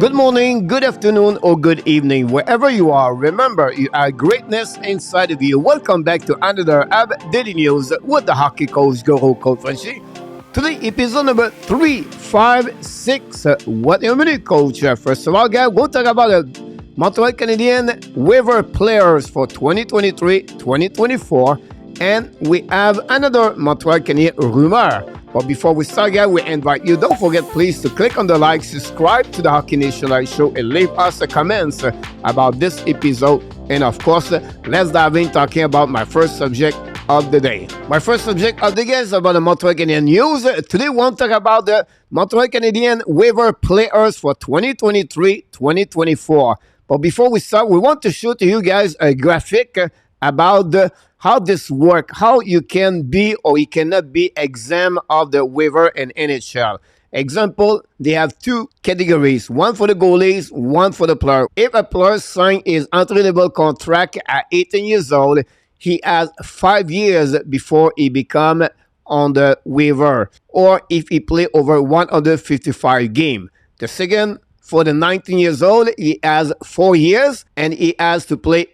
Good morning, good afternoon, or good evening, wherever you are. Remember, you are greatness inside of you. Welcome back to another Habs Daily News with the hockey coach, Guru Coach Frenchy. Today, episode number 356. What a minute, coach. First of all, guys, we'll talk about the Montreal Canadiens waiver players for 2023-2024. And we have another Montreal Canadiens rumor. But before we start, guys, we invite you, don't forget, please, to click on the like, subscribe to the Hockey Nation Live Show, and leave us a comment about this episode. And of course, let's dive in talking about my first subject of the day. My first subject of the day is about the Montreal Canadiens news. Today, we want to talk about the Montreal Canadiens waiver players for 2023-2024. But before we start, we want to show to you guys a graphic about how this works, how you can be or you cannot be exempt of the waiver in NHL. Example, they have two categories, one for the goalies, one for the player. If a player signs his entry-level contract at 18 years old, he has 5 years before he becomes on the waiver, or if he play over 155 games. The second, for the 19 years old, he has 4 years and he has to play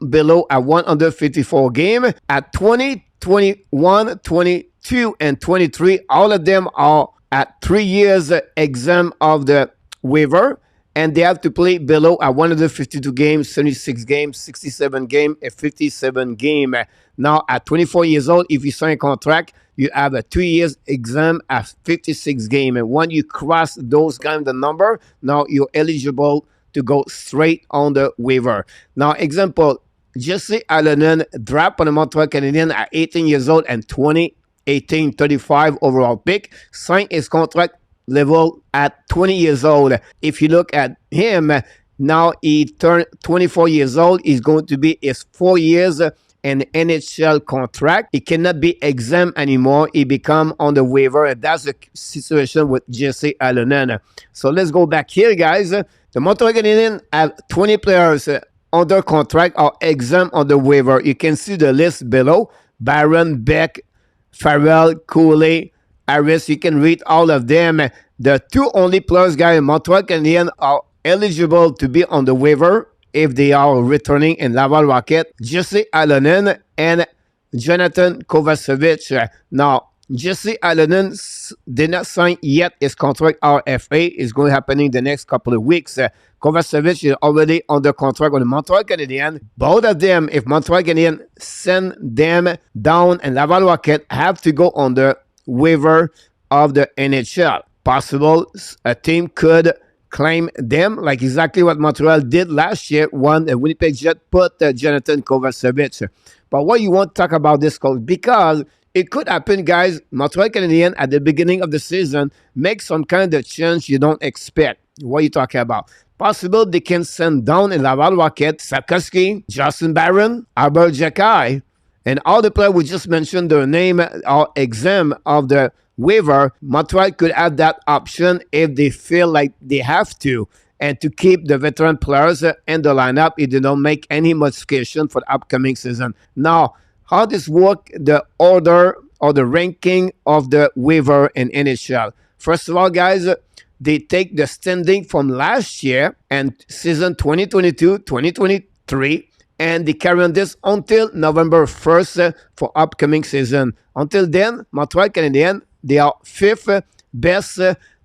below at 154 game. At 20, 21, 22, and 23, all of them are at 3 years exempt of the waiver, and they have to play below at 152 games, 76 games, 67 games, and 57 games. Now, at 24 years old, if you sign a contract, you have a 2 years exempt at 56 games. And when you cross those kind of number, now you're eligible to go straight on the waiver. Now, example, Jesse Allen dropped on the Montreal Canadiens at 18 years old and 2018 35 overall pick, signed his contract level at 20 years old. If you look at him, now he turned 24 years old. He's going to be his 4 years in NHL contract. He cannot be exempt anymore. He become on the waiver. And that's the situation with Jesse Allen. So let's go back here, guys. The Montreal Canadiens have 20 players under contract or exempt on the waiver. You can see the list below. Barron, Beck, Farrell, Cooley, Harris. You can read all of them. The two only players, guys, in Montreal Canadiens are eligible to be on the waiver if they are returning in Laval Rocket. Jesse Allen and Jonathan Kovacevic. Now, Jesse Allen did not sign yet his contract RFA. It's going to happen in the next couple of weeks. Kovacevic is already under contract with the Montreal Canadiens. Both of them, if Montreal Canadiens send them down and Laval Rocket, have to go on the waiver of the NHL. Possible a team could claim them, like exactly what Montreal did last year when the Winnipeg Jets put Jonathan Kovacevic. But what you want to talk about this, coach, because it could happen, guys. Montreal Canadiens at the beginning of the season make some kind of change you don't expect. What are you talking about? Possible they can send down in Laval Rocket Sapkowski, Justin Barron, Albert Jacquet, and all the players we just mentioned, their name are exempt of the waiver. Montreal could have that option if they feel like they have to, and to keep the veteran players in the lineup if they don't make any modification for the upcoming season. Now, how this work, the order or the ranking of the waiver in NHL. First of all, guys, they take the standing from last year and season 2022-2023, and they carry on this until November 1st for upcoming season. Until then, Montreal Canadiens, they are fifth best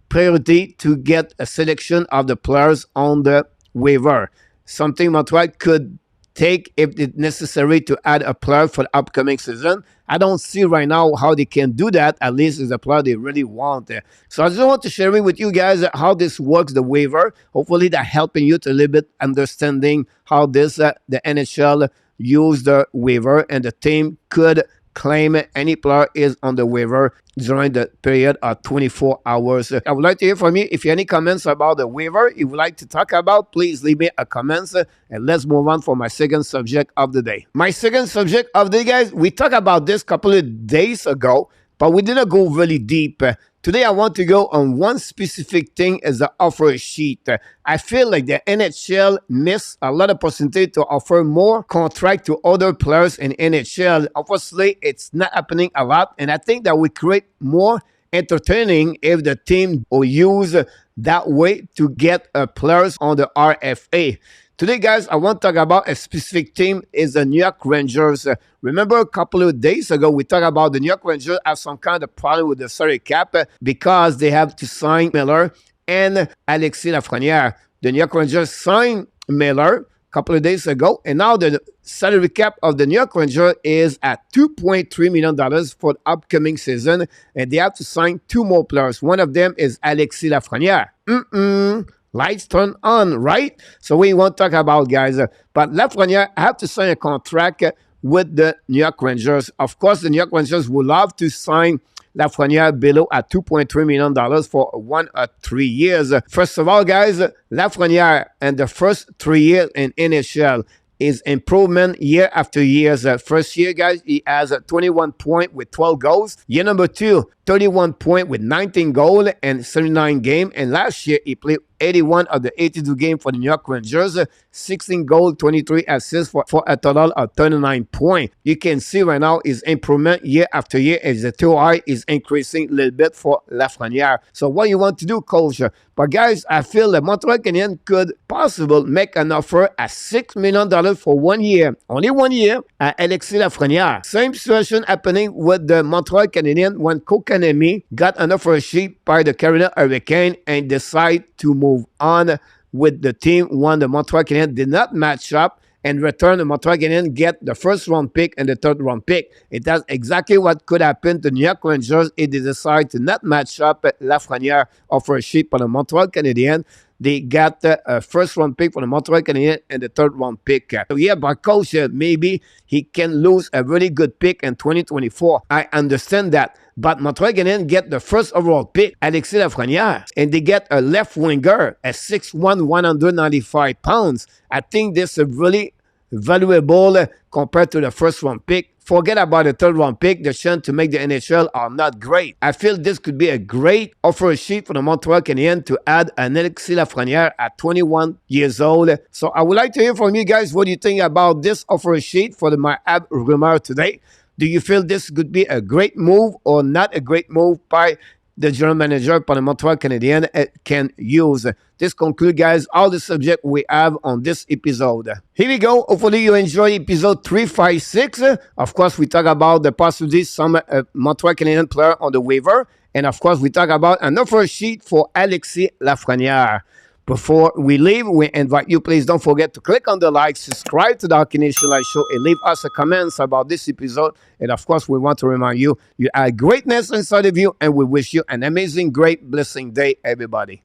priority to get a selection of the players on the waiver. Something Montreal could take if it's necessary to add a player for the upcoming season. I don't see right now how they can do that, at least it's a player they really want. So I just want to share with you guys how this works, the waiver. Hopefully that helping you to a little bit understanding how this the NHL use the waiver, and the team could claim any player is on the waiver during the period of 24 hours. I would like to hear from you. If you have any comments about the waiver you would like to talk about, please leave me a comment, and let's move on for my second subject of the day. My second subject of the day, guys, we talked about this a couple of days ago, but we didn't go really deep. Today, I want to go on one specific thing as the offer sheet. I feel like the NHL missed a lot of percentage to offer more contract to other players in NHL. Obviously, it's not happening a lot, and I think that we create more entertaining if the team will use that way to get players on the RFA. Today, guys, I want to talk about a specific team is the New York Rangers. Remember a couple of days ago, we talked about the New York Rangers have some kind of problem with the salary cap because they have to sign MEILLEUR and Alexandre Lafreniere. The New York Rangers signed MEILLEUR a couple of days ago, and now the salary cap of the New York Rangers is at $2.3 million for the upcoming season, and they have to sign 2 more players. One of them is Alexandre Lafreniere. Lights turn on, right? So we won't talk about, guys. But Lafreniere have to sign a contract with the New York Rangers. Of course, the New York Rangers would love to sign Lafreniere below at $2.3 million for 1 or 3 years. First of all, guys, Lafreniere in the first 3 years in NHL is improvement year after year. First year, guys, he has 21 points with 12 goals. Year number 2, 31 points with 19 goals and 79 games. And last year, he played 81 of the 82 games for the New York Rangers, 16 goals, 23 assists for a total of 39 points. You can see right now his improvement year after year as the TOI is increasing a little bit for Lafreniere. So what you want to do, coach? But guys, I feel the Montreal Canadiens could possibly make an offer at $6 million for 1 year, only 1 year, at Alexandre Lafreniere. Same situation happening with the Montreal Canadiens when Kotkaniemi got an offer sheet by the Carolina Hurricane and decided to move on with the team when the Montreal Canadiens did not match up. And return, the Montreal Canadiens get the first round pick and the third round pick. It does exactly what could happen to New York Rangers if they decide to not match up Lafreniere offer sheet for the Montreal Canadiens. They got the first round pick for the Montreal Canadiens and the third round pick. So yeah, but coach, maybe he can lose a really good pick in 2024. I understand that. But Montreal Canadiens get the first overall pick, Alexandre Lafreniere, and they get a left winger at 6'1", 195 pounds. I think this is really valuable compared to the first round pick. Forget about the third round pick. The chance to make the NHL are not great. I feel this could be a great offer sheet for the Montreal Canadiens to add an Alexandre Lafreniere at 21 years old. So I would like to hear from you guys what you think about this offer sheet for my Habs Rumors today. Do you feel this could be a great move or not a great move by the general manager for the Montreal Canadiens can use? This concludes, guys, all the subject we have on this episode. Here we go. Hopefully you enjoy episode 356. Of course, we talk about the possibility some Montreal Canadiens player on the waiver. And of course, we talk about an offer sheet for Alexandre Lafreniere. Before we leave, we invite you, please don't forget to click on the like, subscribe to the Hockey Nation Live Show, and leave us a comments about this episode. And of course, we want to remind you, you have greatness inside of you, and we wish you an amazing, great, blessing day, everybody.